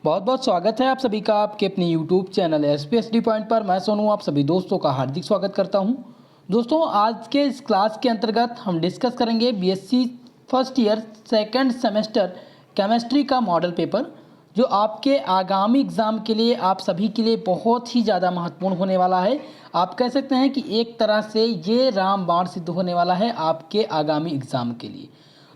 बहुत बहुत स्वागत है आप सभी का आपके अपने YouTube चैनल एसपीएसडी पॉइंट पर। मैं सोनू आप सभी दोस्तों का हार्दिक स्वागत करता हूं। दोस्तों आज के इस क्लास के अंतर्गत हम डिस्कस करेंगे BSc first year second semester chemistry का मॉडल पेपर, जो आपके आगामी एग्ज़ाम के लिए आप सभी के लिए बहुत ही ज़्यादा महत्वपूर्ण होने वाला है। आप कह सकते हैं कि एक तरह से ये रामबाण सिद्ध होने वाला है आपके आगामी एग्ज़ाम के लिए।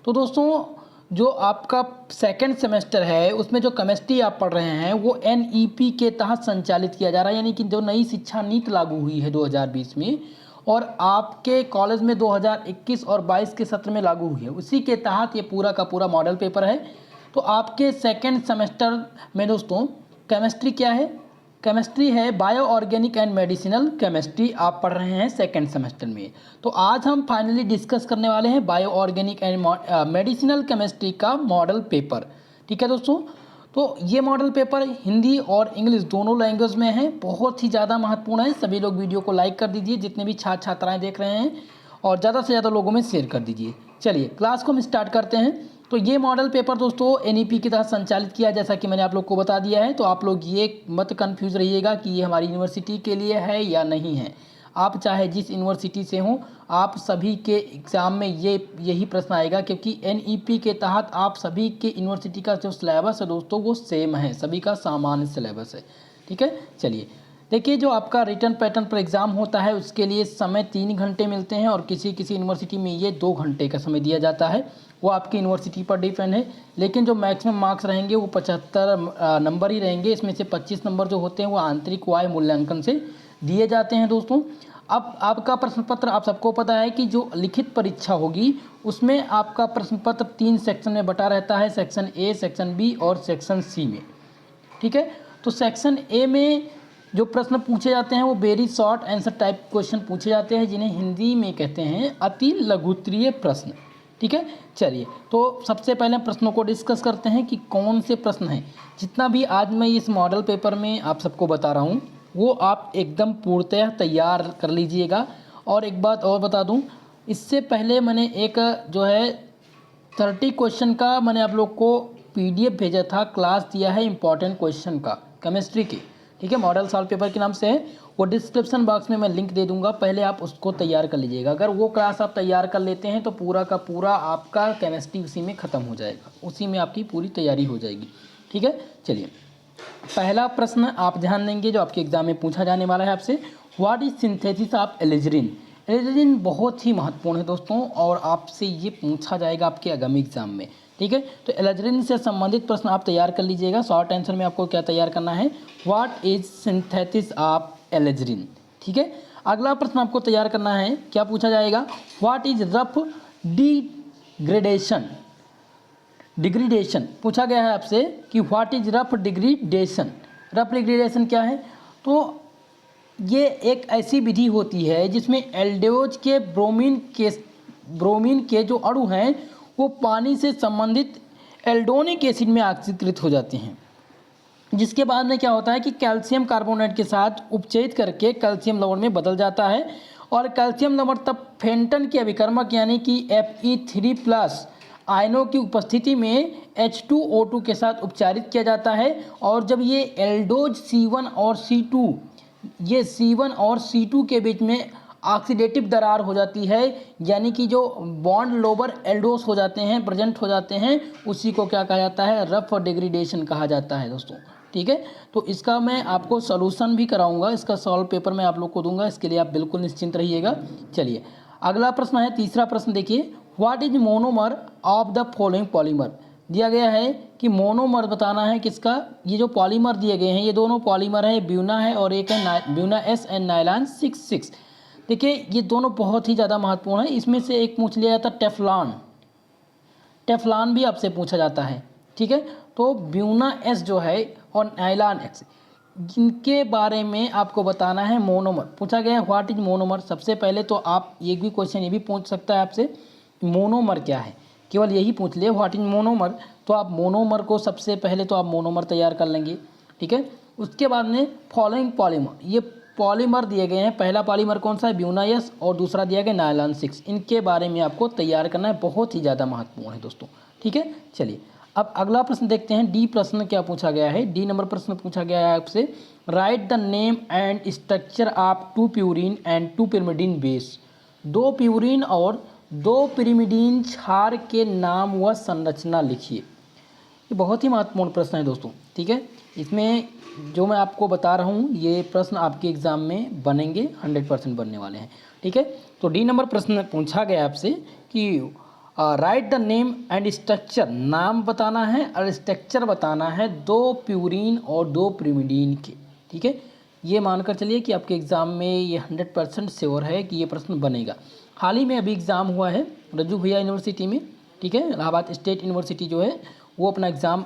तो दोस्तों जो आपका सेकंड सेमेस्टर है उसमें जो केमिस्ट्री आप पढ़ रहे हैं वो एनईपी के तहत संचालित किया जा रहा है, यानी कि जो नई शिक्षा नीति लागू हुई है 2020 में और आपके कॉलेज में 2021 और 22 के सत्र में लागू हुई है, उसी के तहत ये पूरा का पूरा मॉडल पेपर है। तो आपके सेकंड सेमेस्टर में दोस्तों केमिस्ट्री क्या है? केमिस्ट्री है bio organic and medicinal chemistry आप पढ़ रहे हैं सेकंड सेमेस्टर में। तो आज हम फाइनली डिस्कस करने वाले हैं bio organic and medicinal chemistry का मॉडल पेपर। ठीक है दोस्तों, तो ये मॉडल पेपर हिंदी और इंग्लिश दोनों लैंग्वेज में है, बहुत ही ज़्यादा महत्वपूर्ण है। सभी लोग वीडियो को लाइक कर दीजिए, जितने भी छात्र छात्राएँ देख रहे हैं, और ज़्यादा से ज़्यादा लोगों में शेयर कर दीजिए। चलिए क्लास को हम स्टार्ट करते हैं। तो ये मॉडल पेपर दोस्तों एनईपी की तहत संचालित किया, जैसा कि मैंने आप लोग को बता दिया है। तो आप लोग ये मत कंफ्यूज रहिएगा कि ये हमारी यूनिवर्सिटी के लिए है या नहीं है। आप चाहे जिस यूनिवर्सिटी से हों, आप सभी के एग्ज़ाम में यही प्रश्न आएगा, क्योंकि एनईपी के तहत आप सभी के यूनिवर्सिटी का जो सिलेबस है दोस्तों वो सेम है, सभी का सामान्य सिलेबस है। ठीक है, चलिए देखिए, जो आपका रिटर्न पैटर्न पर एग्ज़ाम होता है उसके लिए समय 3 घंटे मिलते हैं और किसी किसी यूनिवर्सिटी में ये 2 घंटे का समय दिया जाता है। वो आपकी यूनिवर्सिटी पर डिपेंड है, लेकिन जो मैक्सिमम मार्क्स रहेंगे वो 75 नंबर ही रहेंगे। इसमें से 25 नंबर जो होते हैं वो आंतरिक वायु मूल्यांकन से दिए जाते हैं दोस्तों। अब आपका प्रश्न पत्र आप सबको पता है कि जो लिखित परीक्षा होगी उसमें आपका प्रश्न पत्र 3 सेक्शन में बटा रहता है, सेक्शन ए, सेक्शन बी और सेक्शन सी में। ठीक है, तो सेक्शन ए में जो प्रश्न पूछे जाते हैं वो very short answer type question पूछे जाते हैं, जिन्हें हिंदी में कहते हैं अति लघुत्तरीय प्रश्न। ठीक है, चलिए तो सबसे पहले प्रश्नों को डिस्कस करते हैं कि कौन से प्रश्न हैं। जितना भी आज मैं इस मॉडल पेपर में आप सबको बता रहा हूँ वो आप एकदम पूर्णतः तैयार कर लीजिएगा। और एक बात और बता दूँ, इससे पहले मैंने एक जो है 30 क्वेश्चन का मैंने आप लोग को PDF भेजा था, क्लास दिया है इंपॉर्टेंट क्वेश्चन का केमिस्ट्री की। ठीक है, मॉडल सॉल्व पेपर के नाम से है, वो डिस्क्रिप्शन बॉक्स में मैं लिंक दे दूंगा, पहले आप उसको तैयार कर लीजिएगा। अगर वो क्लास आप तैयार कर लेते हैं तो पूरा का पूरा आपका केमिस्ट्री उसी में ख़त्म हो जाएगा, उसी में आपकी पूरी तैयारी हो जाएगी। ठीक है, चलिए पहला प्रश्न आप ध्यान देंगे जो आपके एग्जाम में पूछा जाने वाला है आपसे, व्हाट इज सिंथेसिस ऑफ एलिजरीन। एलिजरीन बहुत ही महत्वपूर्ण है दोस्तों और आपसे ये पूछा जाएगा आपके आगामी एग्जाम में। ठीक है, तो एलिजरीन से संबंधित प्रश्न आप तैयार कर लीजिएगा। शॉर्ट आंसर में आपको क्या तैयार करना है, व्हाट इज सिंथेसिस ऑफ एलिजरीन। ठीक है, अगला प्रश्न आपको तैयार करना है, क्या पूछा जाएगा, व्हाट इज रफ डिग्रेडेशन पूछा गया है आपसे कि what is rough degradation. Rough degradation क्या है? तो ये एक ऐसी विधि होती है जिसमें एल्डोज के ब्रोमीन के जो अणु हैं वो पानी से संबंधित एल्डोनिक एसिड में ऑक्सीकृत हो जाते हैं, जिसके बाद में क्या होता है कि कैल्शियम कार्बोनेट के साथ उपचयित करके कैल्शियम लवण में बदल जाता है और कैल्शियम लवण तब फेंटन के अभिकर्मक यानी कि Fe3+ आयनों की उपस्थिति में H2O2 के साथ उपचारित किया जाता है। और जब ये एल्डोज C1 और C2 ये C1 और C2 के बीच में ऑक्सीडेटिव दरार हो जाती है, यानी कि जो बॉन्ड लोबर एल्डोस हो जाते हैं, प्रेजेंट हो जाते हैं, उसी को क्या कहा जाता है, रफ डिग्रेडेशन कहा जाता है दोस्तों। ठीक है, तो इसका मैं आपको सॉल्यूशन भी कराऊंगा, इसका सॉल्व पेपर मैं आप लोग को दूंगा, इसके लिए आप बिल्कुल निश्चिंत रहिएगा। चलिए अगला प्रश्न है, तीसरा प्रश्न देखिए, what is monomer of the following polymer. दिया गया है कि मोनोमर बताना है किसका। ये जो पॉलीमर दिए गए हैं ये दोनों पॉलीमर है, ब्यूना है और एक है ब्यूना S एंड नाइलॉन 66। देखिए ये दोनों बहुत ही ज़्यादा महत्वपूर्ण है। इसमें से एक पूछ लिया जाता टेफ्लॉन, टेफ्लॉन भी आपसे पूछा जाता है। ठीक है, तो ब्यूना S जो है और नाइलॉन X, जिनके बारे में आपको बताना है। मोनोमर पूछा गया है, व्हाट इज मोनोमर। सबसे पहले तो आप एक भी क्वेश्चन ये भी पूछ सकता है आपसे, मोनोमर क्या है, केवल यही पूछ ले व्हाट इज मोनोमर। तो आप मोनोमर को सबसे पहले तो आप मोनोमर तैयार कर लेंगे। ठीक है, उसके बाद में फॉलोइंग पॉलीमर, ये पॉलीमर दिए गए हैं, पहला पॉलीमर कौन सा है, ब्यूना S और दूसरा दिया गया नायलॉन 6। इनके बारे में आपको तैयार करना है, बहुत ही ज़्यादा महत्वपूर्ण है दोस्तों। ठीक है, चलिए अब अगला प्रश्न देखते हैं, डी प्रश्न क्या पूछा गया है। डी नंबर प्रश्न पूछा गया है आपसे, right the name and structure of 2 purine and 2 pyrimidine base. 2 purine और 2 पिरिमिडीन क्षार के नाम व संरचना लिखिए। ये बहुत ही महत्वपूर्ण प्रश्न है दोस्तों, ठीक है। इसमें जो मैं आपको बता रहा हूँ ये प्रश्न आपके एग्ज़ाम में बनेंगे, 100% बनने वाले हैं, ठीक है। तो डी नंबर प्रश्न पूछा गया आपसे कि right the name and structure, नाम बताना है और स्ट्रक्चर बताना है 2 प्यूरिन और 2 पिरिमिडीन के, ठीक है। ये मानकर चलिए कि आपके एग्ज़ाम में ये 100% श्योर है कि ये प्रश्न बनेगा। हाल ही में अभी एग्ज़ाम हुआ है रज्जू भैया यूनिवर्सिटी में, ठीक है। इलाहाबाद स्टेट यूनिवर्सिटी जो है वो अपना एग्ज़ाम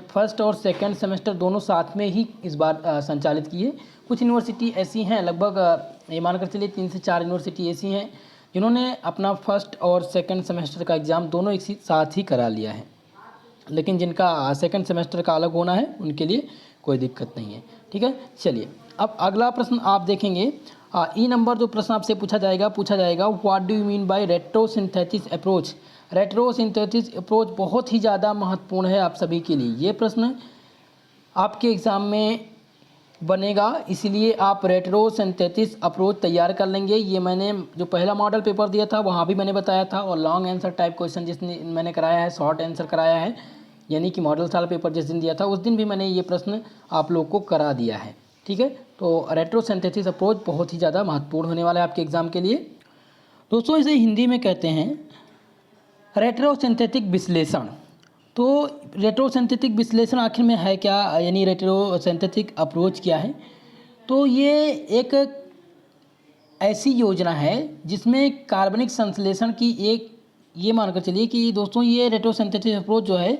फर्स्ट और सेकंड सेमेस्टर दोनों साथ में ही इस बार संचालित की है। कुछ यूनिवर्सिटी ऐसी हैं, लगभग ये मानकर चलिए 3 से 4 यूनिवर्सिटी ऐसी हैं जिन्होंने अपना फर्स्ट और सेकंड सेमेस्टर का एग्ज़ाम दोनों एक साथ ही करा लिया है, लेकिन जिनका सेकंड सेमेस्टर का अलग होना है उनके लिए कोई दिक्कत नहीं है, ठीक है। चलिए अब अगला प्रश्न आप देखेंगे, ई नंबर जो प्रश्न आपसे पूछा जाएगा what do you mean by retrosynthesis approach. Retrosynthesis approach बहुत ही ज़्यादा महत्वपूर्ण है आप सभी के लिए। ये प्रश्न आपके एग्ज़ाम में बनेगा, इसलिए आप रेट्रोसिंथेसिस अप्रोच तैयार कर लेंगे। ये मैंने जो पहला मॉडल पेपर दिया था वहाँ भी मैंने बताया था, और लॉन्ग आंसर टाइप क्वेश्चन जिसने मैंने कराया है, शॉर्ट आंसर कराया है, यानी कि मॉडल साल पेपर जिस दिन दिया था उस दिन भी मैंने ये प्रश्न आप लोग को करा दिया है, ठीक है। तो रेट्रोसिंथेसिस अप्रोच बहुत ही ज़्यादा महत्वपूर्ण होने वाला है आपके एग्ज़ाम के लिए दोस्तों। इसे हिंदी में कहते हैं रेट्रोसिंथेटिक विश्लेषण। तो रेट्रोसिंथेटिक विश्लेषण आखिर में है क्या, यानी रेट्रोसिंथेटिक अप्रोच क्या है। तो ये एक ऐसी योजना है जिसमें कार्बनिक संश्लेषण की एक, ये मानकर चलिए कि दोस्तों ये रेट्रोसिंथेटिक अप्रोच जो है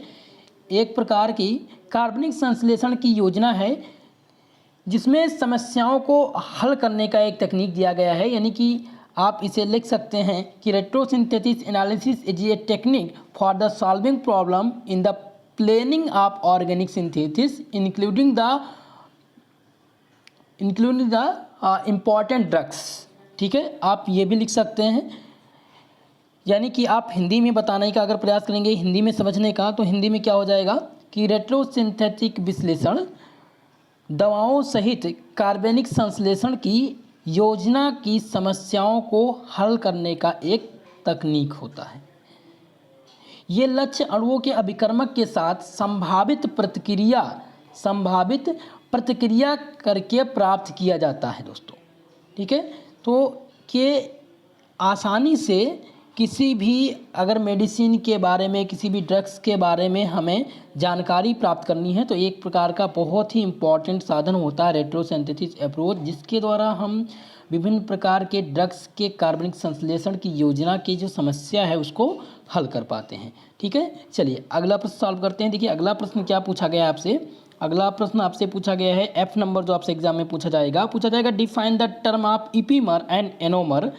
एक प्रकार की कार्बनिक संश्लेषण की योजना है जिसमें समस्याओं को हल करने का एक तकनीक दिया गया है। यानी कि आप इसे लिख सकते हैं कि retrosynthesis analysis is a technique for the solving problem in the planning of organic synthesis including the important drugs, ठीक है। आप ये भी लिख सकते हैं, यानी कि आप हिंदी में बताने का अगर प्रयास करेंगे, हिंदी में समझने का, तो हिंदी में क्या हो जाएगा कि रेट्रोसिंथेटिक विश्लेषण दवाओं सहित कार्बनिक संश्लेषण की योजना की समस्याओं को हल करने का एक तकनीक होता है। ये लक्ष्य अणुओं के अभिकर्मक के साथ संभावित प्रतिक्रिया करके प्राप्त किया जाता है दोस्तों, ठीक है। तो कि आसानी से किसी भी अगर मेडिसिन के बारे में, किसी भी ड्रग्स के बारे में हमें जानकारी प्राप्त करनी है तो एक प्रकार का बहुत ही इम्पॉर्टेंट साधन होता है रेट्रोसिंथेसिस अप्रोच, जिसके द्वारा हम विभिन्न प्रकार के ड्रग्स के कार्बनिक संश्लेषण की योजना की जो समस्या है उसको हल कर पाते हैं, ठीक है। चलिए अगला प्रश्न सॉल्व करते हैं। देखिए अगला प्रश्न क्या पूछा गया है आपसे। अगला प्रश्न आपसे पूछा गया है एफ नंबर जो आपसे एग्जाम में पूछा जाएगा define the term of इपीमर and anomer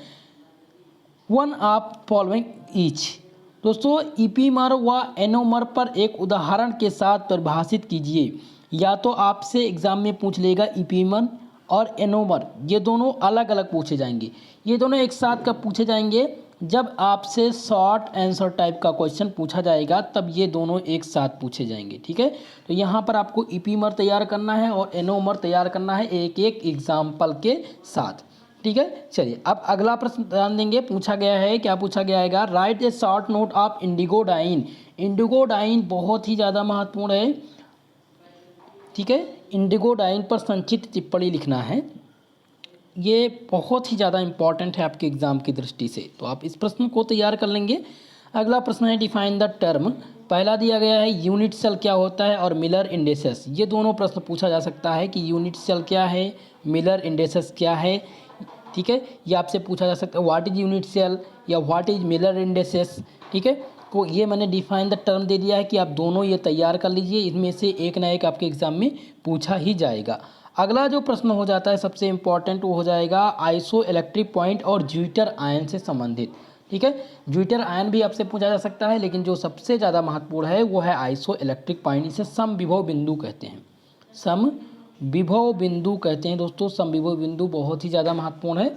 one of following each. दोस्तों इपीमर व एनोमर पर एक उदाहरण के साथ परिभाषित कीजिए। या तो आपसे एग्जाम में पूछ लेगा इपीमर और एनोमर, ये दोनों अलग अलग पूछे जाएंगे। ये दोनों एक साथ कब पूछे जाएंगे, जब आपसे शॉर्ट आंसर टाइप का क्वेश्चन पूछा जाएगा तब ये दोनों एक साथ पूछे जाएंगे, ठीक है। तो यहाँ पर आपको इपीमर तैयार करना है और एनोमर तैयार करना है एक एक एग्जाम्पल के साथ, ठीक है। चलिए अब अगला प्रश्न ध्यान देंगे, पूछा गया है, क्या पूछा गया है, write a short note of indigo dye. Indigo dye बहुत ही ज़्यादा महत्वपूर्ण है, ठीक है। इंडिगोडाइन पर संक्षिप्त टिप्पणी लिखना है, ये बहुत ही ज़्यादा इंपॉर्टेंट है आपके एग्जाम की दृष्टि से, तो आप इस प्रश्न को तैयार कर लेंगे। अगला प्रश्न है डिफाइन द टर्म। पहला दिया गया है यूनिट सेल क्या होता है और मिलर इंडेक्सेस। ये दोनों प्रश्न पूछा जा सकता है कि यूनिट सेल क्या है, मिलर इंडेक्सेस क्या है, ठीक है। ये आपसे पूछा जा सकता है व्हाट इज यूनिट सेल या व्हाट इज मिलर इंडेक्सेस, ठीक है। तो ये मैंने डिफाइन द टर्म दे दिया है कि आप दोनों ये तैयार कर लीजिए, इनमें से एक ना एक आपके एग्जाम में पूछा ही जाएगा। अगला जो प्रश्न हो जाता है सबसे इम्पॉर्टेंट वो हो जाएगा आइसो इलेक्ट्रिक पॉइंट और ज्विटर आयन से संबंधित, ठीक है। ज्विटर आयन भी आपसे पूछा जा सकता है, लेकिन जो सबसे ज़्यादा महत्वपूर्ण है वो है आइसो इलेक्ट्रिक पॉइंट। इसे समविभव बिंदु कहते हैं, समविभव बिंदु कहते हैं दोस्तों। समविभव बिंदु बहुत ही ज़्यादा महत्वपूर्ण है,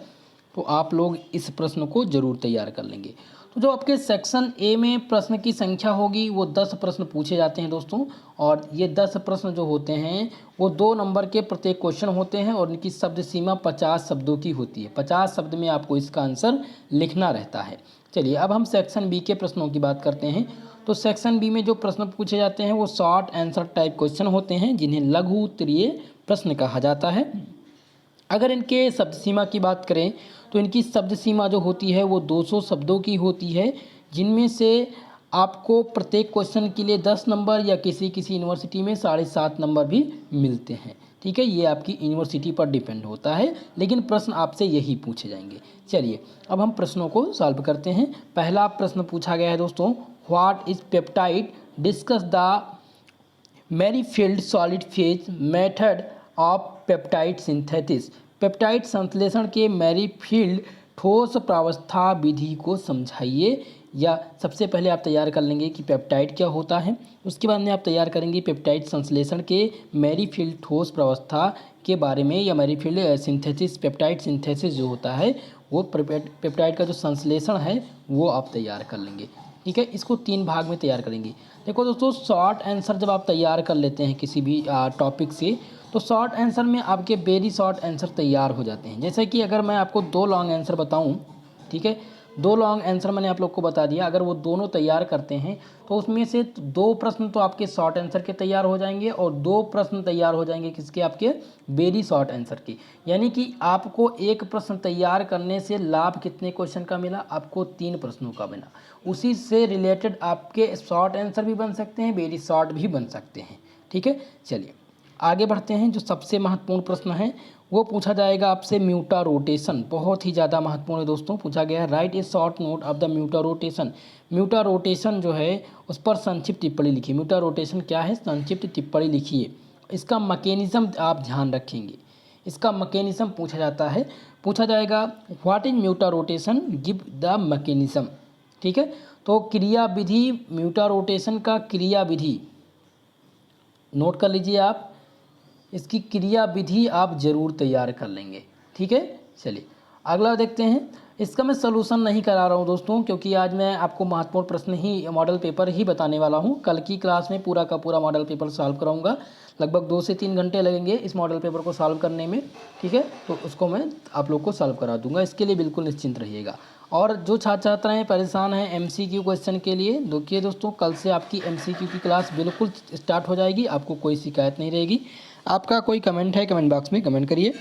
तो आप लोग इस प्रश्न को जरूर तैयार कर लेंगे। तो जो आपके सेक्शन ए में प्रश्न की संख्या होगी वो 10 प्रश्न पूछे जाते हैं दोस्तों, और ये 10 प्रश्न जो होते हैं वो 2 नंबर के प्रत्येक क्वेश्चन होते हैं और इनकी शब्द सीमा 50 शब्दों की होती है। 50 शब्द में आपको इसका आंसर लिखना रहता है। चलिए अब हम सेक्शन बी के प्रश्नों की बात करते हैं। तो सेक्शन बी में जो प्रश्न पूछे जाते हैं वो शॉर्ट आंसर टाइप क्वेश्चन होते हैं, जिन्हें लघु उत्तरीय प्रश्न कहा जाता है। अगर इनके शब्द सीमा की बात करें तो इनकी शब्द सीमा जो होती है वो 200 शब्दों की होती है, जिनमें से आपको प्रत्येक क्वेश्चन के लिए 10 नंबर या किसी किसी यूनिवर्सिटी में 7.5 नंबर भी मिलते हैं। ठीक है, ये आपकी यूनिवर्सिटी पर डिपेंड होता है, लेकिन प्रश्न आपसे यही पूछे जाएंगे। चलिए अब हम प्रश्नों को सॉल्व करते हैं। पहला प्रश्न पूछा गया है दोस्तों, what is peptide, discuss the Merrifield solid phase method of peptide synthesis. Peptide संश्लेषण के मैरीफील्ड ठोस प्रावस्था विधि को समझाइए। या सबसे पहले आप तैयार कर लेंगे कि पेप्टाइड क्या होता है, उसके बाद में आप तैयार करेंगे पेप्टाइड संश्लेषण के मैरीफील्ड ठोस प्रावस्था के बारे में, या मैरीफील्ड सिंथेसिस, पेप्टाइड सिंथेसिस जो होता है वो पेप्टाइड का जो संश्लेषण है वो आप तैयार कर लेंगे। ठीक है, इसको 3 भाग में तैयार करेंगे। देखो दोस्तों, शॉर्ट आंसर जब आप तैयार कर लेते हैं किसी भी टॉपिक से, तो शॉर्ट आंसर में आपके वेरी शॉर्ट आंसर तैयार हो जाते हैं। जैसे कि अगर मैं आपको 2 लॉन्ग आंसर बताऊं, ठीक है, 2 लॉन्ग आंसर मैंने आप लोग को बता दिया, अगर वो दोनों तैयार करते हैं तो उसमें से 2 प्रश्न तो आपके शॉर्ट आंसर के तैयार हो जाएंगे और 2 प्रश्न तैयार हो जाएंगे किसके, आपके वेरी शॉर्ट आंसर के। यानी कि आपको एक प्रश्न तैयार करने से लाभ कितने क्वेश्चन का मिला, आपको 3 प्रश्नों का मिला। उसी से रिलेटेड आपके शॉर्ट आंसर भी बन सकते हैं, वेरी शॉर्ट भी बन सकते हैं। ठीक है, चलिए आगे बढ़ते हैं। जो सबसे महत्वपूर्ण प्रश्न है वो पूछा जाएगा आपसे म्यूटा रोटेशन। बहुत ही ज़्यादा महत्वपूर्ण है दोस्तों, पूछा गया है write a short note of the mutarotation. Mutarotation जो है उस पर संक्षिप्त टिप्पणी लिखिए। म्यूटा रोटेशन क्या है, संक्षिप्त टिप्पणी लिखिए। इसका मैकेनिज्म आप ध्यान रखेंगे, इसका मैकेनिज्म पूछा जाता है, पूछा जाएगा what is mutarotation, give the mechanism. ठीक है, तो क्रिया विधि, म्यूटा रोटेशन का क्रिया विधि नोट कर लीजिए आप, इसकी क्रिया विधि आप जरूर तैयार कर लेंगे। ठीक है, चलिए अगला देखते हैं। इसका मैं सलूशन नहीं करा रहा हूँ दोस्तों, क्योंकि आज मैं आपको महत्वपूर्ण प्रश्न ही, मॉडल पेपर ही बताने वाला हूँ। कल की क्लास में पूरा का पूरा मॉडल पेपर सॉल्व कराऊंगा। लगभग 2 से 3 घंटे लगेंगे इस मॉडल पेपर को सॉल्व करने में। ठीक है, तो उसको मैं आप लोग को सॉल्व करा दूंगा, इसके लिए बिल्कुल निश्चिंत रहिएगा। और जो छात्र छात्राएँ परेशान हैं MCQ क्वेश्चन के लिए, देखिए दोस्तों कल से आपकी MCQ की क्लास बिल्कुल स्टार्ट हो जाएगी, आपको कोई शिकायत नहीं रहेगी। आपका कोई कमेंट है कमेंट बॉक्स में कमेंट करिए।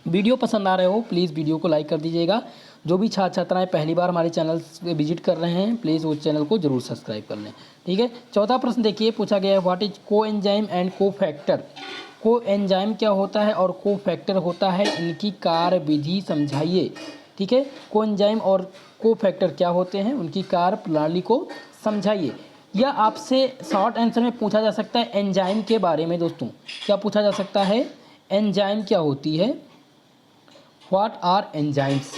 वीडियो पसंद आ रहे हो प्लीज़ वीडियो को लाइक कर दीजिएगा। जो भी छात्र छात्राएँ पहली बार हमारे चैनल पे विजिट कर रहे हैं प्लीज़ उस चैनल को जरूर सब्सक्राइब कर लें। ठीक है, चौथा प्रश्न देखिए, पूछा गया है व्हाट इज को एंजाइम एंड को फैक्टर। को एंजाइम क्या होता है और को फैक्टर होता है, इनकी कार्य विधि समझाइए। ठीक है, को एंजाइम और को फैक्टर क्या होते हैं, उनकी कार्य प्रणाली को समझाइए। या आपसे शॉर्ट आंसर में पूछा जा सकता है एंजाइम के बारे में। दोस्तों क्या पूछा जा सकता है, एंजाइम क्या होती है, व्हाट आर एंजाइम्स,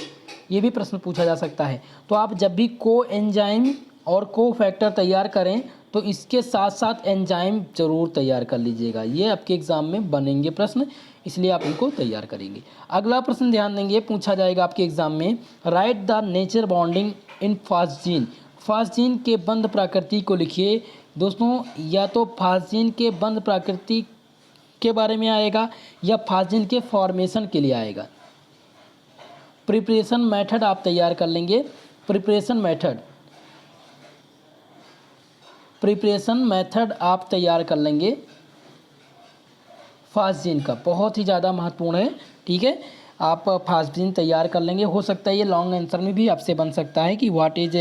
ये भी प्रश्न पूछा जा सकता है। तो आप जब भी को एंजाइम और को फैक्टर तैयार करें तो इसके साथ साथ एंजाइम जरूर तैयार कर लीजिएगा, ये आपके एग्जाम में बनेंगे प्रश्न, इसलिए आप इनको तैयार करेंगे। अगला प्रश्न ध्यान देंगे, पूछा जाएगा आपके एग्जाम में right the nature bonding in phosgene. Phosgene के बंध प्रकृति को लिखिए। दोस्तों या तो फास्जीन के बंध प्रकृति के बारे में आएगा या फास्जीन के फॉर्मेशन के लिए आएगा। प्रिपरेशन मेथड आप तैयार कर लेंगे। प्रिपरेशन मेथड आप तैयार कर लेंगे फास्जीन का, बहुत ही ज़्यादा महत्वपूर्ण है। ठीक है, आप फास्जीन तैयार कर लेंगे। हो सकता है ये लॉन्ग आंसर में भी आपसे बन सकता है कि what is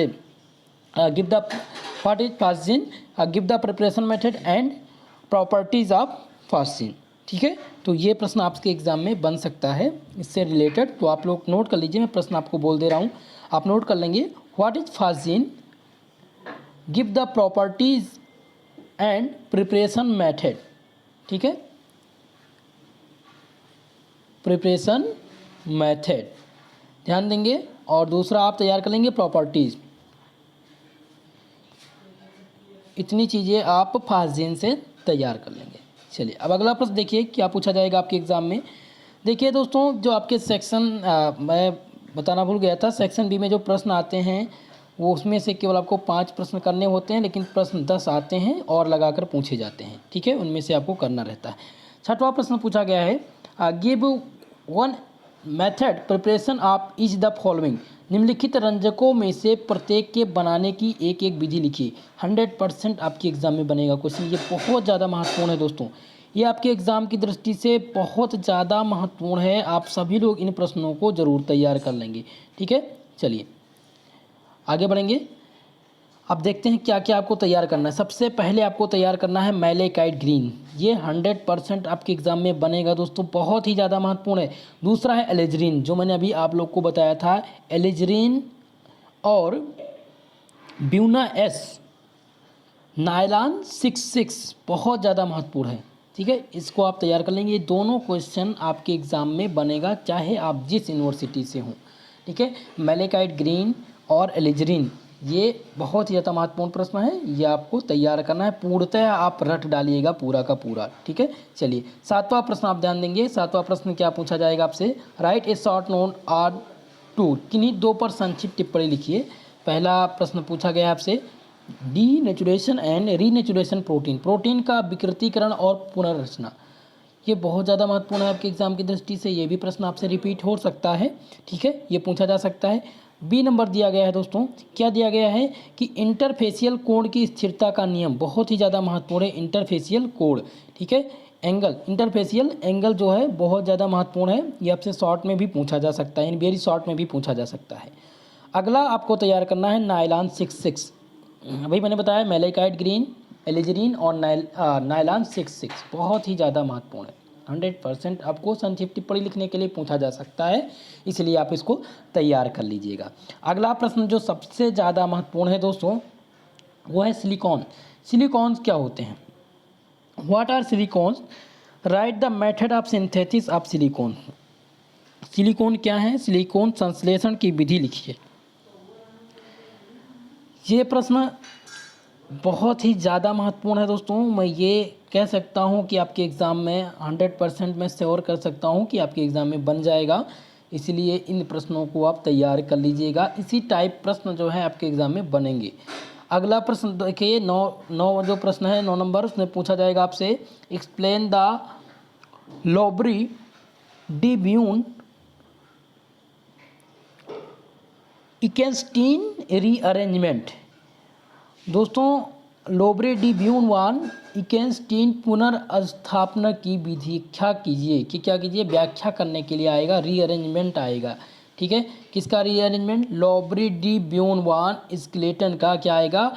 phosgene, give the preparation method and properties of phosgene. ठीक है, तो ये प्रश्न आपके एग्जाम में बन सकता है इससे रिलेटेड, तो आप लोग नोट कर लीजिए। मैं प्रश्न आपको बोल दे रहा हूँ, आप नोट कर लेंगे। What is phosgene, give the properties and preparation method. ठीक है, प्रिपरेशन मेथड ध्यान देंगे। और दूसरा आप तैयार कर लेंगे प्रॉपर्टीज। इतनी चीज़ें आप फास्जीन से तैयार कर लेंगे। चलिए अब अगला प्रश्न देखिए क्या पूछा जाएगा आपके एग्जाम में। देखिए दोस्तों, जो आपके सेक्शन मैं बताना भूल गया था, सेक्शन बी में जो प्रश्न आते हैं वो उसमें से केवल आपको 5 प्रश्न करने होते हैं, लेकिन प्रश्न 10 आते हैं और लगाकर पूछे जाते हैं, ठीक है, उनमें से आपको करना रहता है। 6वां प्रश्न पूछा गया है, give one method preparation of each the following. निम्नलिखित रंजकों में से प्रत्येक के बनाने की एक एक विधि लिखिए। 100% आपके एग्जाम में बनेगा क्वेश्चन, ये बहुत ज़्यादा महत्वपूर्ण है दोस्तों, ये आपके एग्ज़ाम की दृष्टि से बहुत ज़्यादा महत्वपूर्ण है। आप सभी लोग इन प्रश्नों को ज़रूर तैयार कर लेंगे, ठीक है। चलिए आगे बढ़ेंगे। अब देखते हैं क्या क्या आपको तैयार करना है। सबसे पहले आपको तैयार करना है मैलेकाइट ग्रीन, ये 100% आपके एग्ज़ाम में बनेगा दोस्तों, बहुत ही ज़्यादा महत्वपूर्ण है। दूसरा है एलिजरीन, जो मैंने अभी आप लोग को बताया था, एलिजरीन और ब्यूना एस नायलॉन 66 बहुत ज़्यादा महत्वपूर्ण है, ठीक है, इसको आप तैयार कर लेंगे। ये दोनों क्वेश्चन आपके एग्ज़ाम में बनेगा, चाहे आप जिस यूनिवर्सिटी से हों, ठीक है। मैलेकाइट ग्रीन और एलिजरीन, ये बहुत ही ज़्यादा महत्वपूर्ण प्रश्न है, ये आपको तैयार करना है, पूर्णतः आप रट डालिएगा पूरा का पूरा, ठीक है। चलिए 7वां प्रश्न आप ध्यान देंगे। 7वां प्रश्न क्या पूछा जाएगा आपसे, write a short note on two, किन्हीं 2 पर संक्षिप्त टिप्पणी लिखिए। पहला प्रश्न पूछा गया आपसे, denaturation and renaturation protein, protein का विकृतीकरण और पुनर्रचना, ये बहुत ज़्यादा महत्वपूर्ण है आपके एग्जाम की दृष्टि से, ये भी प्रश्न आपसे रिपीट हो सकता है, ठीक है, ये पूछा जा सकता है। बी नंबर दिया गया है दोस्तों, क्या दिया गया है कि इंटरफेशियल कोण की स्थिरता का नियम, बहुत ही ज़्यादा महत्वपूर्ण है इंटरफेशियल कोण, ठीक है। एंगल, इंटरफेशियल एंगल जो है बहुत ज़्यादा महत्वपूर्ण है, ये आपसे शॉर्ट में भी पूछा जा सकता है, इन वेरी शॉर्ट में भी पूछा जा सकता है। अगला आपको तैयार करना है नायलॉन 66, अभी मैंने बताया मैलेकाइट ग्रीन, एलिजरीन और नायलॉन 66 बहुत ही ज़्यादा महत्वपूर्ण है। 100% आपको संक्षिप्त टिप्पणी लिखने के लिए पूछा जा सकता है, इसलिए आप इसको तैयार कर लीजिएगा। अगला प्रश्न जो सबसे ज़्यादा महत्वपूर्ण है दोस्तों, वो है सिलिकॉन। सिलिकॉन्स क्या होते हैं, what are silicones, write the method of synthesis of silicon. Silicon क्या है, सिलिकॉन संश्लेषण की विधि लिखिए। ये प्रश्न बहुत ही ज़्यादा महत्वपूर्ण है दोस्तों, मैं ये कह सकता हूँ कि आपके एग्ज़ाम में 100% मैं श्योर कर सकता हूँ कि आपके एग्ज़ाम में बन जाएगा, इसलिए इन प्रश्नों को आप तैयार कर लीजिएगा। इसी टाइप प्रश्न जो है आपके एग्ज़ाम में बनेंगे। अगला प्रश्न देखिए, 9 जो प्रश्न है 9 नंबर, उसमें पूछा जाएगा आपसे, एक्सप्लेन द लोबरी डिब्यून इकेन्स्टीन रीअरेंजमेंट। दोस्तों लोबरे डी ब्यूनवान इकेन्स्टीन पुनर्स्थापना की व्याख्या कीजिए, कि क्या कीजिए, व्याख्या करने के लिए आएगा, रीअरेंजमेंट आएगा, ठीक है। किसका रीअरेंजमेंट, लोबरे डी ब्यूनवान स्केलेटन का क्या आएगा,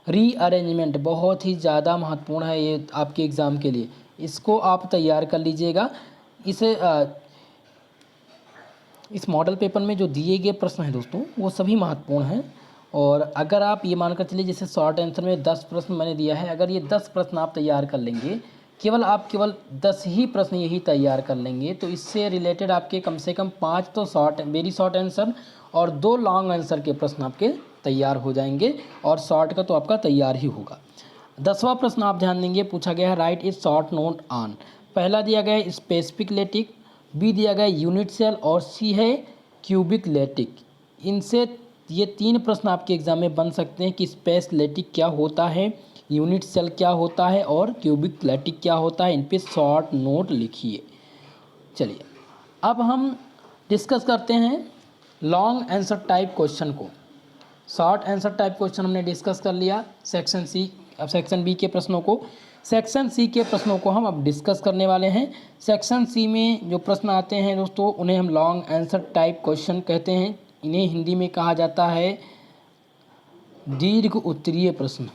रीअरेंजमेंट, बहुत ही ज़्यादा महत्वपूर्ण है ये आपके एग्ज़ाम के लिए, इसको आप तैयार कर लीजिएगा। इस मॉडल पेपर में जो दिए गए प्रश्न हैं दोस्तों वो सभी महत्वपूर्ण हैं, और अगर आप ये मानकर चलिए जैसे शॉर्ट आंसर में 10 प्रश्न मैंने दिया है, अगर ये 10 प्रश्न आप तैयार कर लेंगे, केवल 10 ही प्रश्न यही तैयार कर लेंगे, तो इससे रिलेटेड आपके कम से कम 5 तो वेरी शॉर्ट आंसर और 2 लॉन्ग आंसर के प्रश्न आपके तैयार हो जाएंगे, और शॉर्ट का तो आपका तैयार ही होगा। 10वां प्रश्न आप ध्यान देंगे, पूछा गया है right is short note on. पहला दिया गया है स्पेसिफिक लेटिक, बी दिया गया है यूनिट सेल, और सी है क्यूबिक लेटिक। इनसे ये 3 प्रश्न आपके एग्जाम में बन सकते हैं कि स्पेस लेटिक क्या होता है, यूनिट सेल क्या होता है और क्यूबिक लेटिक क्या होता है, इन पे शॉर्ट नोट लिखिए। चलिए अब हम डिस्कस करते हैं लॉन्ग आंसर टाइप क्वेश्चन को। शॉर्ट आंसर टाइप क्वेश्चन हमने डिस्कस कर लिया सेक्शन सी। अब सेक्शन बी के प्रश्नों को, सेक्शन सी के प्रश्नों को हम अब डिस्कस करने वाले हैं। सेक्शन सी में जो प्रश्न आते हैं दोस्तों उन्हें हम लॉन्ग आंसर टाइप क्वेश्चन कहते हैं, इन्हें हिंदी में कहा जाता है दीर्घ उत्तरीय प्रश्न।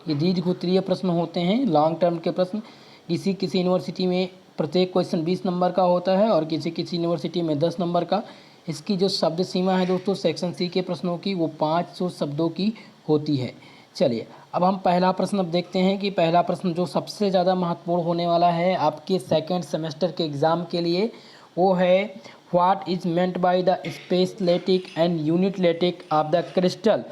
ये दीर्घ उत्तरीय प्रश्न होते हैं, लॉन्ग टर्म के प्रश्न। किसी यूनिवर्सिटी में प्रत्येक क्वेश्चन 20 नंबर का होता है और किसी यूनिवर्सिटी में 10 नंबर का। इसकी जो शब्द सीमा है दोस्तों सेक्शन सी के प्रश्नों की, वो 500 शब्दों की होती है। चलिए अब हम पहला प्रश्न अब देखते हैं कि पहला प्रश्न जो सबसे ज़्यादा महत्वपूर्ण होने वाला है आपके सेकेंड सेमेस्टर के एग्ज़ाम के लिए, वो है what is meant by the space lattice and unit lattice of the crystal,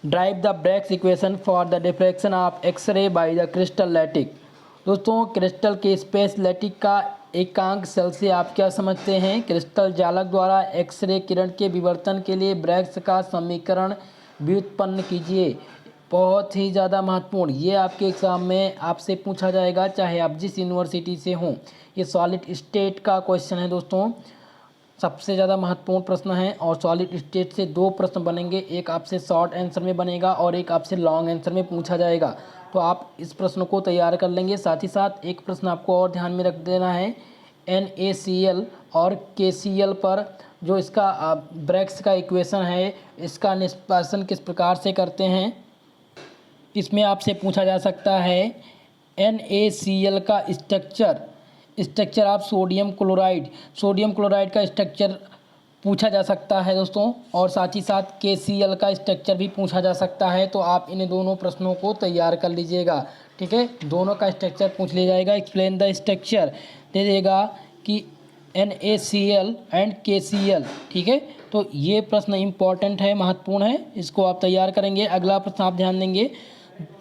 derive the Bragg's equation for the diffraction of X ray by the crystal lattice. दोस्तों क्रिस्टल के स्पेस लेटिक का एकांक cell से आप क्या समझते हैं? क्रिस्टल जालक द्वारा एक्सरे किरण के विवर्तन के लिए ब्रैग्स का समीकरण व्युत्पन्न कीजिए। बहुत ही ज़्यादा महत्वपूर्ण, ये आपके एग्ज़ाम में आपसे पूछा जाएगा, चाहे आप जिस यूनिवर्सिटी से हों। ये सॉलिड स्टेट का क्वेश्चन है दोस्तों, सबसे ज़्यादा महत्वपूर्ण प्रश्न है। और सॉलिड स्टेट से 2 प्रश्न बनेंगे, एक आपसे शॉर्ट आंसर में बनेगा और एक आपसे लॉन्ग आंसर में पूछा जाएगा। तो आप इस प्रश्न को तैयार कर लेंगे। साथ ही साथ एक प्रश्न आपको और ध्यान में रख देना है, NaCl और KCl पर जो इसका ब्रैग्स का इक्वेशन है, इसका निष्पादन किस प्रकार से करते हैं, इसमें आपसे पूछा जा सकता है। NaCl का स्ट्रक्चर आप सोडियम क्लोराइड का स्ट्रक्चर पूछा जा सकता है दोस्तों। और साथ ही साथ KCl का स्ट्रक्चर भी पूछा जा सकता है। तो आप इन दोनों प्रश्नों को तैयार कर लीजिएगा, ठीक है। दोनों का स्ट्रक्चर पूछ लिया जाएगा। एक्सप्लेन द स्ट्रक्चर दे देगा कि NaCl एंड KCl, ठीक है। तो ये प्रश्न इम्पॉर्टेंट है, महत्वपूर्ण है, इसको आप तैयार करेंगे। अगला प्रश्न आप ध्यान देंगे,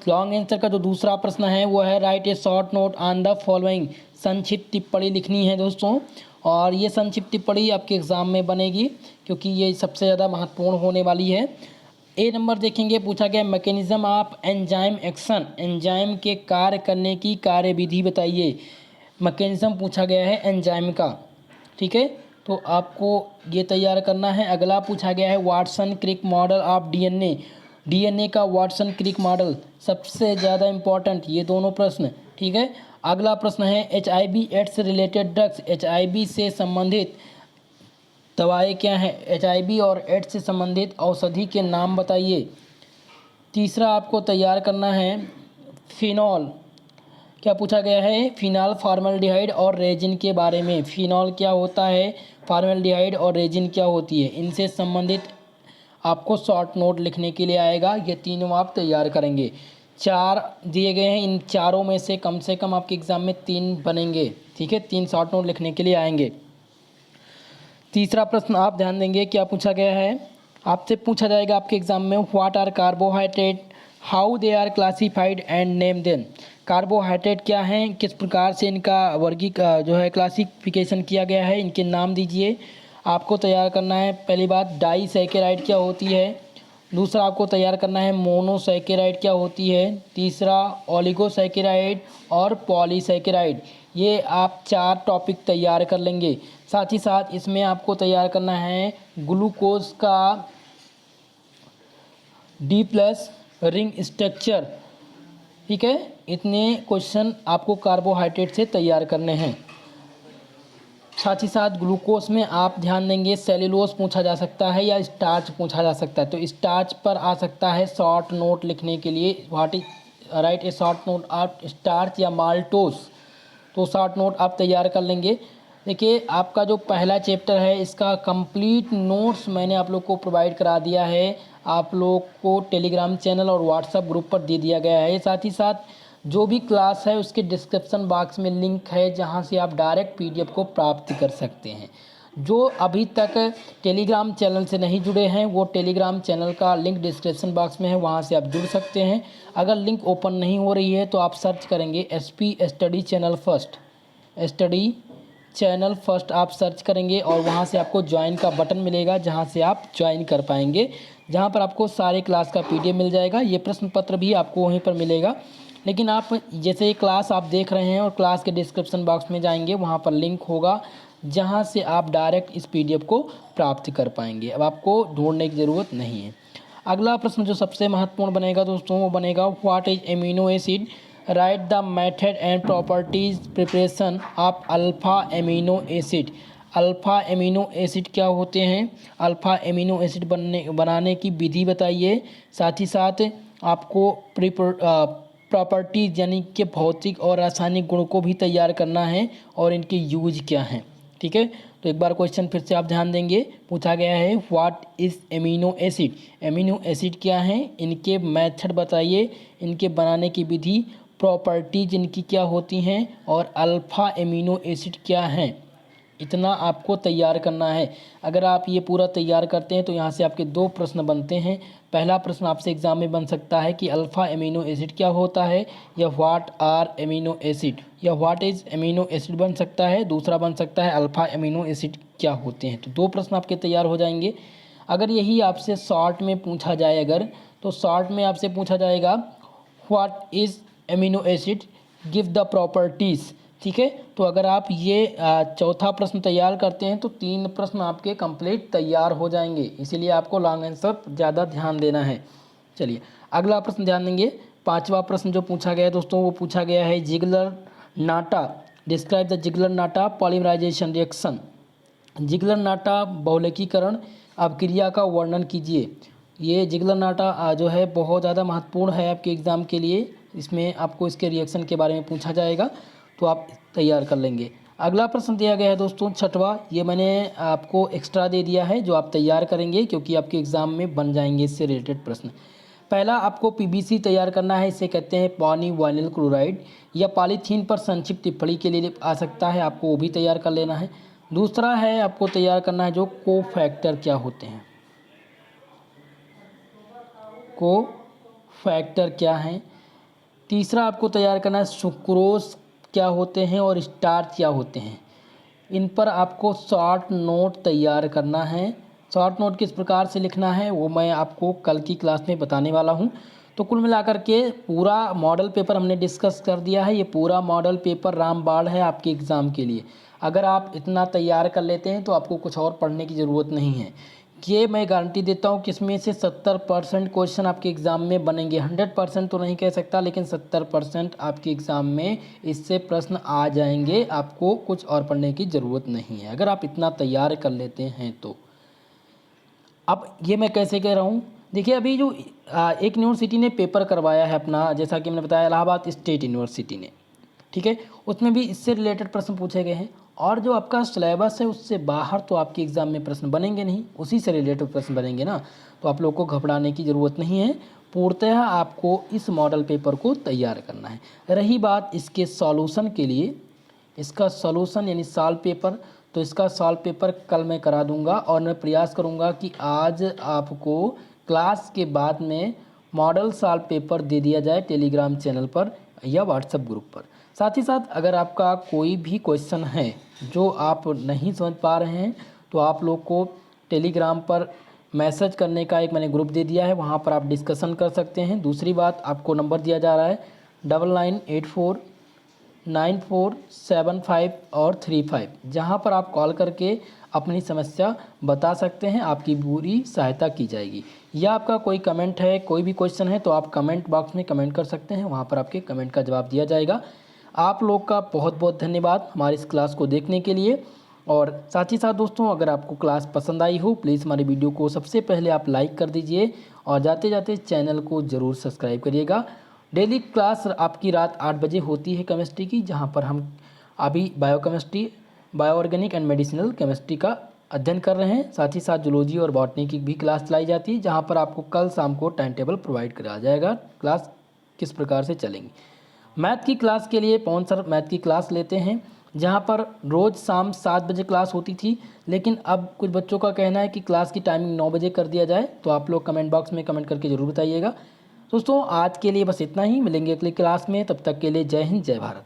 लॉन्ग आंसर का जो दूसरा प्रश्न है वो है write a short note on the following. संक्षिप्त टिप्पणी लिखनी है दोस्तों, और ये संक्षिप्त टिप्पणी आपके एग्ज़ाम में बनेगी क्योंकि ये सबसे ज़्यादा महत्वपूर्ण होने वाली है। ए नंबर देखेंगे, पूछा गया mechanism of enzyme action, enzyme के कार्य करने की कार्यविधि बताइए। मैकेनिज्म पूछा गया है एंजाइम का, ठीक है। तो आपको ये तैयार करना है। अगला पूछा गया है Watson Crick model of DNA का वाटसन क्रिक मॉडल, सबसे ज़्यादा इम्पॉर्टेंट ये दोनों प्रश्न, ठीक है। अगला प्रश्न है HIV AIDS related drugs, HIV से संबंधित दवाएं क्या हैं, HIV और एड्स से संबंधित औषधि के नाम बताइए। तीसरा आपको तैयार करना है फिनॉल, क्या पूछा गया है, फिनाल फॉर्मल्डिहाइड और रेजिन के बारे में। फिनॉल क्या होता है, फॉर्मल्डिहाइड और रेजिन क्या होती है, इनसे संबंधित आपको शॉर्ट नोट लिखने के लिए आएगा। ये तीनों आप तैयार करेंगे। 4 दिए गए हैं, इन चारों में से कम आपके एग्ज़ाम में 3 बनेंगे, ठीक है। 3 शॉर्ट नोट लिखने के लिए आएंगे। तीसरा प्रश्न आप ध्यान देंगे, क्या पूछा गया है, आपसे पूछा जाएगा आपके एग्ज़ाम में what are carbohydrate, how they are classified and name them. Carbohydrate क्या हैं, किस प्रकार से इनका जो है क्लासिफिकेशन किया गया है, इनके नाम दीजिए। आपको तैयार करना है पहली बात डाइसैकेराइड क्या होती है, दूसरा आपको तैयार करना है मोनोसैकेराइड क्या होती है, तीसरा ओलिगोसैकेराइड और पॉलीसैकेराइड। ये आप 4 टॉपिक तैयार कर लेंगे। साथ ही साथ इसमें आपको तैयार करना है ग्लूकोज का D+ रिंग स्ट्रक्चर, ठीक है। इतने क्वेश्चन आपको कार्बोहाइड्रेट से तैयार करने हैं। साथ ही साथ ग्लूकोज में आप ध्यान देंगे सेल्यूलोज पूछा जा सकता है या स्टार्च पूछा जा सकता है। तो स्टार्च पर आ सकता है शॉर्ट नोट लिखने के लिए, what is right a short note of starch या माल्टोज। तो शॉर्ट नोट आप तैयार कर लेंगे। देखिए आपका जो पहला चैप्टर है इसका कंप्लीट नोट्स मैंने आप लोग को प्रोवाइड करा दिया है, आप लोग को टेलीग्राम चैनल और व्हाट्सएप ग्रुप पर दे दिया गया है। साथ ही साथ जो भी क्लास है उसके डिस्क्रिप्शन बॉक्स में लिंक है जहां से आप डायरेक्ट PDF को प्राप्त कर सकते हैं। जो अभी तक टेलीग्राम चैनल से नहीं जुड़े हैं वो टेलीग्राम चैनल का लिंक डिस्क्रिप्शन बॉक्स में है, वहां से आप जुड़ सकते हैं। अगर लिंक ओपन नहीं हो रही है तो आप सर्च करेंगे SP study channel first, study channel first आप सर्च करेंगे और वहां से आपको ज्वाइन का बटन मिलेगा जहां से आप ज्वाइन कर पाएंगे, जहां पर आपको सारे क्लास का PDF मिल जाएगा। ये प्रश्न पत्र भी आपको वहीं पर मिलेगा। लेकिन आप जैसे क्लास आप देख रहे हैं और क्लास के डिस्क्रिप्शन बॉक्स में जाएंगे वहाँ पर लिंक होगा जहाँ से आप डायरेक्ट इस PDF को प्राप्त कर पाएंगे। अब आपको ढूंढने की ज़रूरत नहीं है। अगला प्रश्न जो सबसे महत्वपूर्ण बनेगा दोस्तों वो बनेगा what is amino acid, right the method and properties preparation of alpha amino acid. Alpha amino acid क्या होते हैं, अल्फ़ा एमिनो एसिड बनाने की विधि बताइए। साथ ही साथ आपको प्रॉपर्टीज यानी कि भौतिक और रासायनिक गुण को भी तैयार करना है और इनके यूज क्या हैं, ठीक है। तो एक बार क्वेश्चन फिर से आप ध्यान देंगे, पूछा गया है what is amino acid, amino acid क्या हैं, इनके मेथड बताइए, इनके बनाने की विधि, प्रॉपर्टीज इनकी क्या होती हैं और अल्फ़ा एमिनो एसिड क्या हैं। इतना आपको तैयार करना है। अगर आप ये पूरा तैयार करते हैं तो यहाँ से आपके 2 प्रश्न बनते हैं। पहला प्रश्न आपसे एग्जाम में बन सकता है कि अल्फ़ा एमिनो एसिड क्या होता है, या व्हाट आर एमिनो एसिड, या व्हाट इज़ एमिनो एसिड बन सकता है। दूसरा बन सकता है अल्फ़ा एमिनो एसिड क्या होते हैं। तो 2 प्रश्न आपके तैयार हो जाएंगे। अगर यही आपसे शॉर्ट में पूछा जाए तो शॉर्ट में आपसे पूछा जाएगा what is amino acid, give the properties. ठीक है, तो अगर आप ये चौथा प्रश्न तैयार करते हैं तो 3 प्रश्न आपके कंप्लीट तैयार हो जाएंगे। इसीलिए आपको लॉन्ग आंसर ज़्यादा ध्यान देना है। चलिए अगला प्रश्न ध्यान देंगे। 5वां प्रश्न जो पूछा गया है दोस्तों, वो पूछा गया है Ziegler Natta, describe the Ziegler Natta polymerization reaction. Ziegler Natta बहुलकीकरण अभिक्रिया का वर्णन कीजिए। ये जिगलर नाटा जो है बहुत ज़्यादा महत्वपूर्ण है आपके एग्ज़ाम के लिए। इसमें आपको इसके रिएक्शन के बारे में पूछा जाएगा, तो आप तैयार कर लेंगे। अगला प्रश्न दिया गया है दोस्तों 6वां, ये मैंने आपको एक्स्ट्रा दे दिया है जो आप तैयार करेंगे क्योंकि आपके एग्ज़ाम में बन जाएंगे इससे रिलेटेड प्रश्न। पहला आपको पीबीसी तैयार करना है, इसे कहते हैं पॉलीविनाइल क्लोराइड, या पॉलीथीन पर संक्षिप्त टिप्पणी के लिए आ सकता है, आपको वो भी तैयार कर लेना है। दूसरा है आपको तैयार करना है जो कोफैक्टर क्या होते हैं, कोफैक्टर क्या हैं। तीसरा आपको तैयार करना है सुक्रोज क्या होते हैं और स्टार्च क्या होते हैं। इन पर आपको शॉर्ट नोट तैयार करना है। शॉर्ट नोट किस प्रकार से लिखना है वो मैं आपको कल की क्लास में बताने वाला हूँ। तो कुल मिलाकर के पूरा मॉडल पेपर हमने डिस्कस कर दिया है। ये पूरा मॉडल पेपर रामबाण है आपके एग्ज़ाम के लिए। अगर आप इतना तैयार कर लेते हैं तो आपको कुछ और पढ़ने की ज़रूरत नहीं है। ये मैं गारंटी देता हूँ कि इसमें से 70% क्वेश्चन आपके एग्ज़ाम में बनेंगे। 100% तो नहीं कह सकता, लेकिन 70% आपके एग्ज़ाम में इससे प्रश्न आ जाएंगे। आपको कुछ और पढ़ने की ज़रूरत नहीं है अगर आप इतना तैयार कर लेते हैं तो। अब ये मैं कैसे कह रहा हूँ, देखिए अभी जो एक यूनिवर्सिटी ने पेपर करवाया है अपना, जैसा कि मैंने बताया इलाहाबाद स्टेट यूनिवर्सिटी ने, ठीक है, उसमें भी इससे रिलेटेड प्रश्न पूछे गए हैं। और जो आपका सिलेबस है उससे बाहर तो आपके एग्ज़ाम में प्रश्न बनेंगे नहीं, उसी से रिलेटेड प्रश्न बनेंगे ना। तो आप लोग को घबराने की ज़रूरत नहीं है। पूर्णतः आपको इस मॉडल पेपर को तैयार करना है। रही बात इसके सॉल्यूशन के लिए, इसका सॉल्यूशन यानी सॉल्व पेपर, तो इसका सॉल्व पेपर कल मैं करा दूंगा और मैं प्रयास करूंगा कि आज आपको क्लास के बाद में मॉडल सॉल्व पेपर दे दिया जाए टेलीग्राम चैनल पर या व्हाट्सएप ग्रुप पर। साथ ही साथ अगर आपका कोई भी क्वेश्चन है जो आप नहीं समझ पा रहे हैं तो आप लोग को टेलीग्राम पर मैसेज करने का एक मैंने ग्रुप दे दिया है, वहाँ पर आप डिस्कशन कर सकते हैं। दूसरी बात, आपको नंबर दिया जा रहा है 99849475 और 35, जहाँ पर आप कॉल करके अपनी समस्या बता सकते हैं, आपकी पूरी सहायता की जाएगी। या आपका कोई कमेंट है, कोई भी क्वेश्चन है तो आप कमेंट बॉक्स में कमेंट कर सकते हैं, वहाँ पर आपके कमेंट का जवाब दिया जाएगा। आप लोग का बहुत बहुत धन्यवाद हमारी इस क्लास को देखने के लिए। और साथ ही साथ दोस्तों, अगर आपको क्लास पसंद आई हो प्लीज़ हमारी वीडियो को सबसे पहले आप लाइक कर दीजिए और जाते जाते चैनल को ज़रूर सब्सक्राइब करिएगा। डेली क्लास आपकी रात 8 बजे होती है केमिस्ट्री की, जहाँ पर हम अभी biochemistry, bio organic and medicinal chemistry का अध्ययन कर रहे हैं। साथ ही साथ जूलॉजी और बॉटनी की भी क्लास चलाई जाती है, जहाँ पर आपको कल शाम को टाइम टेबल प्रोवाइड कराया जाएगा क्लास किस प्रकार से चलेंगी। मैथ की क्लास के लिए पवन सर मैथ की क्लास लेते हैं, जहाँ पर रोज़ शाम 7 बजे क्लास होती थी, लेकिन अब कुछ बच्चों का कहना है कि क्लास की टाइमिंग 9 बजे कर दिया जाए। तो आप लोग कमेंट बॉक्स में कमेंट करके ज़रूर बताइएगा। दोस्तों आज के लिए बस इतना ही, मिलेंगे अगली क्लास में, तब तक के लिए जय हिंद जय भारत।